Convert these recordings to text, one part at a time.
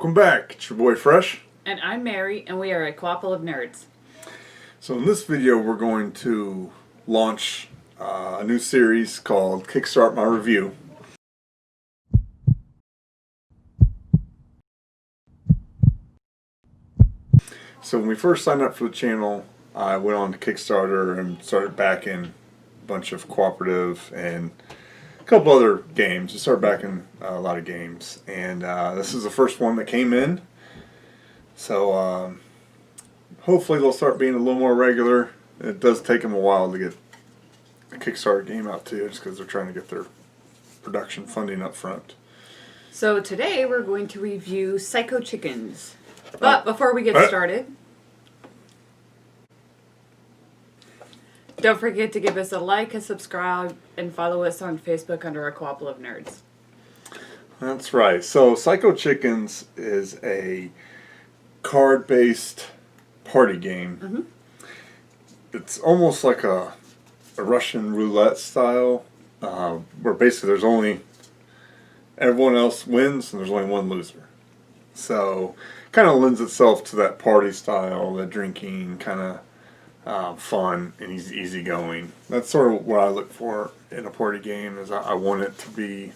Welcome back. It's your boy Fresh. And I'm Mary, and we are a Co-ople of nerds. So in this video we're going to launch a new series called Kickstart My Review. So when we first signed up for the channel, I went on to Kickstarter and started backing a bunch of cooperative and a couple other games. Just started backing a lot of games, and this is the first one that came in. So hopefully they'll start being a little more regular. It does take them a while to get a Kickstarter game out too, just because they're trying to get their production funding up front. So today we're going to review Psycho Chickens. But before we get started, don't forget to give us a like, a subscribe, and follow us on Facebook under a Co-ople of nerds. That's right. So Psycho Chickens is a card-based party game. Mm-hmm. It's almost like a Russian roulette style, where basically there's only everyone else wins and there's only one loser. So kind of lends itself to that party style, that drinking kind of fun and easygoing. That's sort of what I look for in a party game. Is I want it to be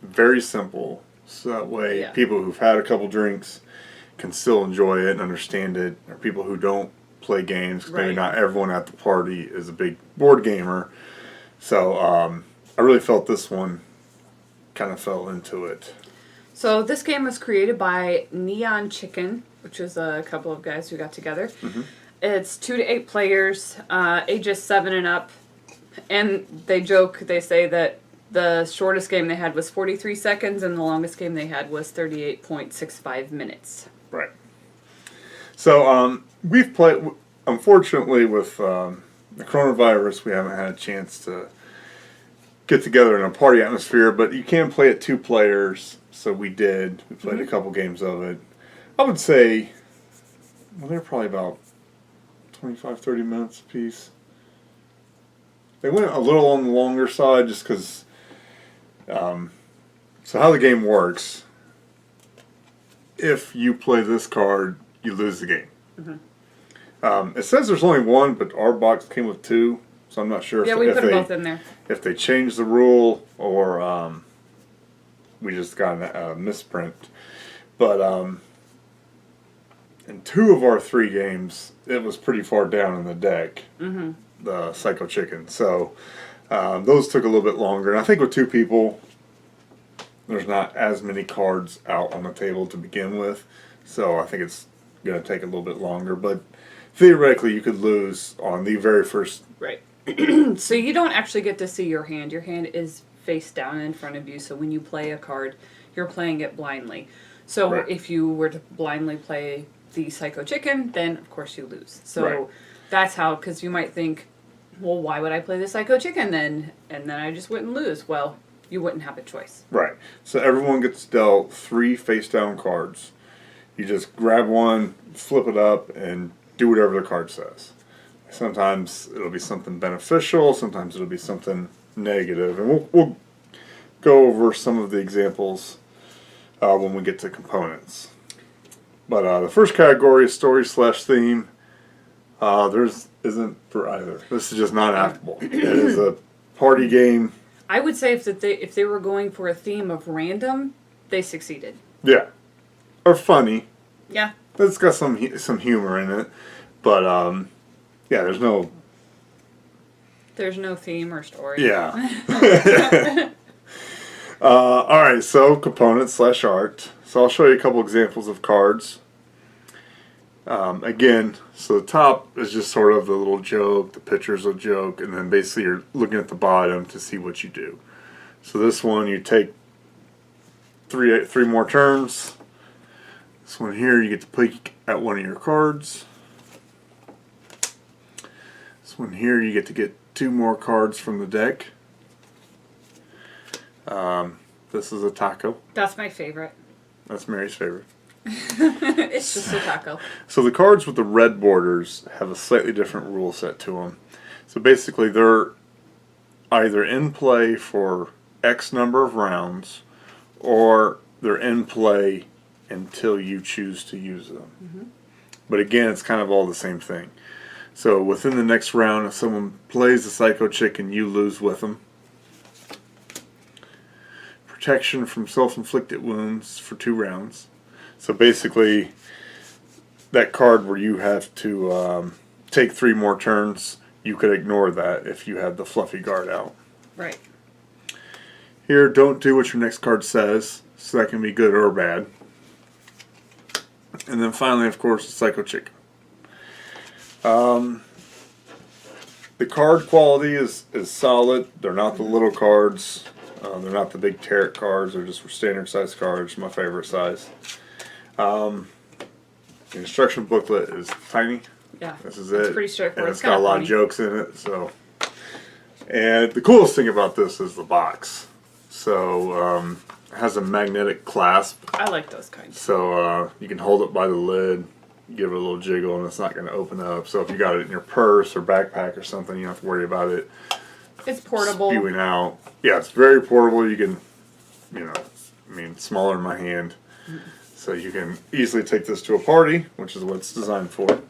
very simple, so that way people who've had a couple drinks can still enjoy it and understand it, or people who don't play games, because maybe not everyone at the party is a big board gamer. So I really felt this one kind of fell into it. So this game was created by Neon Chicken, which is a couple of guys who got together. Mm-hmm. It's 2 to 8 players, ages 7 and up, and they say that the shortest game they had was 43 seconds and the longest game they had was 38.65 minutes. Right. So we've played, unfortunately with the coronavirus, we haven't had a chance to get together in a party atmosphere, but you can play it 2 players, so we did. We played a couple games of it. I would say, well, they're probably about 25-30 minutes a piece. They went a little on the longer side just because, so how the game works, if you play this card, you lose the game. Mm-hmm. It says there's only one, but our box came with 2, so I'm not sure we put them both in there. If they changed the rule or we just got a misprint. But in 2 of our 3 games, it was pretty far down in the deck, the Psycho Chicken. So those took a little bit longer. And I think with 2 people, there's not as many cards out on the table to begin with. So I think it's going to take a little bit longer. But theoretically, you could lose on the very first. Right. So you don't actually get to see your hand. Your hand is face down in front of you. So when you play a card, you're playing it blindly. So if you were to blindly play the Psycho Chicken, then of course you lose. So that's how, because you might think, well, why would I play the Psycho Chicken then? And then I just wouldn't lose. Well, you wouldn't have a choice. Right. So everyone gets dealt 3 face down cards. You just grab one, flip it up, and do whatever the card says. Sometimes it'll be something beneficial, sometimes it'll be something negative. And we'll go over some of the examples when we get to components. But the first category is story/theme. There's isn't for either. This is just not applicable. It is a party game. I would say if they were going for a theme of random, they succeeded. Yeah. Or funny. Yeah. It's got some humor in it. But yeah, there's no theme or story. Yeah. Alright, so components/art. So I'll show you a couple examples of cards. Again, so the top is just sort of the little joke, the picture's a joke, and then basically you're looking at the bottom to see what you do. So this one, you take three more turns. This one here, you get to peek at one of your cards. This one here, you get to get 2 more cards from the deck. This is a taco. That's my favorite. That's Mary's favorite. It's just a taco. So the cards with the red borders have a slightly different rule set to them. So basically they're either in play for X number of rounds, or they're in play until you choose to use them. But again, it's kind of all the same thing. So within the next round, if someone plays the Psycho Chicken, you lose with them. Protection from self-inflicted wounds for 2 rounds. So basically, that card where you have to take 3 more turns, you could ignore that if you have the fluffy guard out. Right. Here, don't do what your next card says, so that can be good or bad. And then finally, of course, the Psycho Chicken. The card quality is solid. They're not the little cards. They're not the big tarot cards. They're just standard size cards, my favorite size. The instruction booklet is tiny. Yeah. This is it's it. pretty straightforward. And it's got a lot of jokes in it. So, and the coolest thing about this is the box. So it has a magnetic clasp. I like those kinds. So you can hold it by the lid, give it a little jiggle, and it's not going to open up. So if you got it in your purse or backpack or something, you don't have to worry about it. It's portable. Spewing out. Yeah, it's very portable. You can, smaller than my hand. So you can easily take this to a party, which is what it's designed for.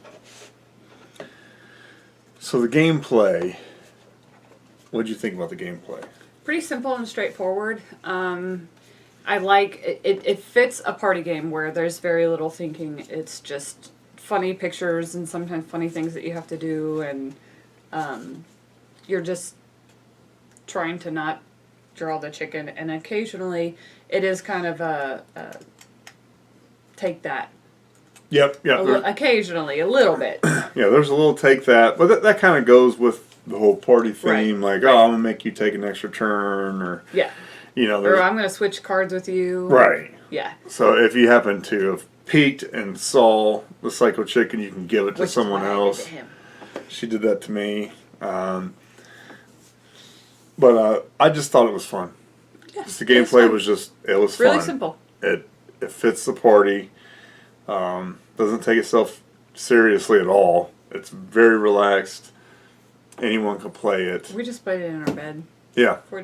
So the gameplay, what did you think about the gameplay? Pretty simple and straightforward. I like it. It fits a party game where there's very little thinking. It's just funny pictures and sometimes funny things that you have to do, and you're just trying to not draw the chicken. And occasionally, it is kind of a take that. Yep. Occasionally, a little bit. Yeah, there's a little take that, but that kind of goes with the whole party theme. Right. Like, oh, I'm gonna make you take an extra turn, or Yeah. Or I'm going to switch cards with you. Right. Yeah. So if you happen to have peeked and saw the Psycho Chicken, you can give it to someone else. She did that to me. But I just thought it was fun. Yeah, the gameplay was really fun. Really simple. It fits the party. Doesn't take itself seriously at all. It's very relaxed. Anyone can play it. We just played it in our bed. Yeah. For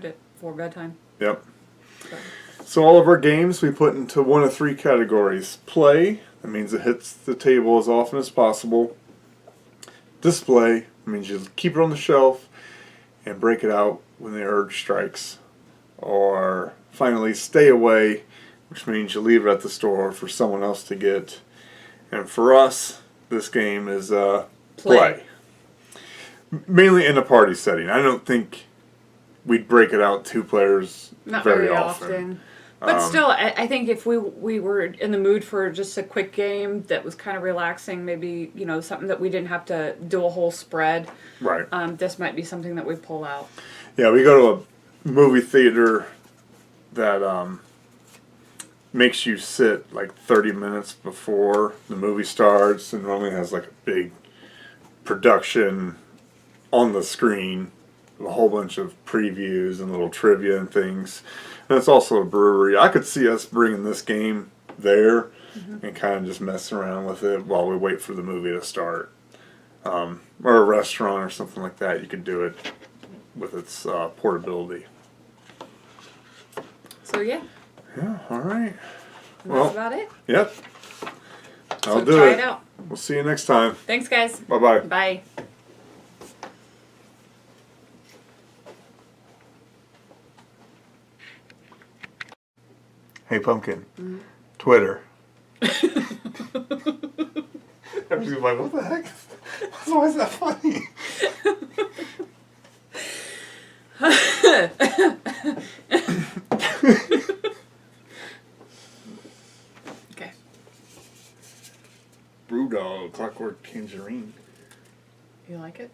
bedtime. Yep. So all of our games we put into one of 3 categories. Play, that means it hits the table as often as possible. Display, that means you keep it on the shelf and break it out when the urge strikes. Or finally, stay away, which means you leave it at the store for someone else to get. And for us, this game is play. Mainly in a party setting. I don't think we'd break it out 2 players Not very often. But still, I think if we were in the mood for just a quick game that was kind of relaxing, maybe, something that we didn't have to do a whole spread. Right. This might be something that we pull out. Yeah, we go to a movie theater that makes you sit like 30 minutes before the movie starts, and normally has like a big production on the screen, a whole bunch of previews and little trivia and things. And it's also a brewery. I could see us bringing this game there and kind of just messing around with it while we wait for the movie to start. Or a restaurant or something like that. You could do it with its portability. So yeah. Yeah, all right. That's about it. Yep. I'll So do try it. it out. We'll see you next time. Thanks, guys. Bye-bye. Bye. Hey, Pumpkin. Twitter. Everybody's like, what the heck? Why is that funny? Okay. Brewdog, Clockwork Tangerine. You like it?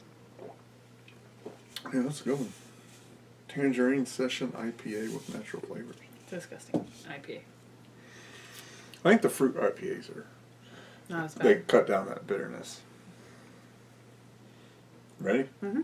Yeah, that's a good one. Tangerine Session IPA with natural flavors. Disgusting. IPA. I think the fruit IPAs are, Not as bad. they cut down that bitterness. Ready? Mm-hmm.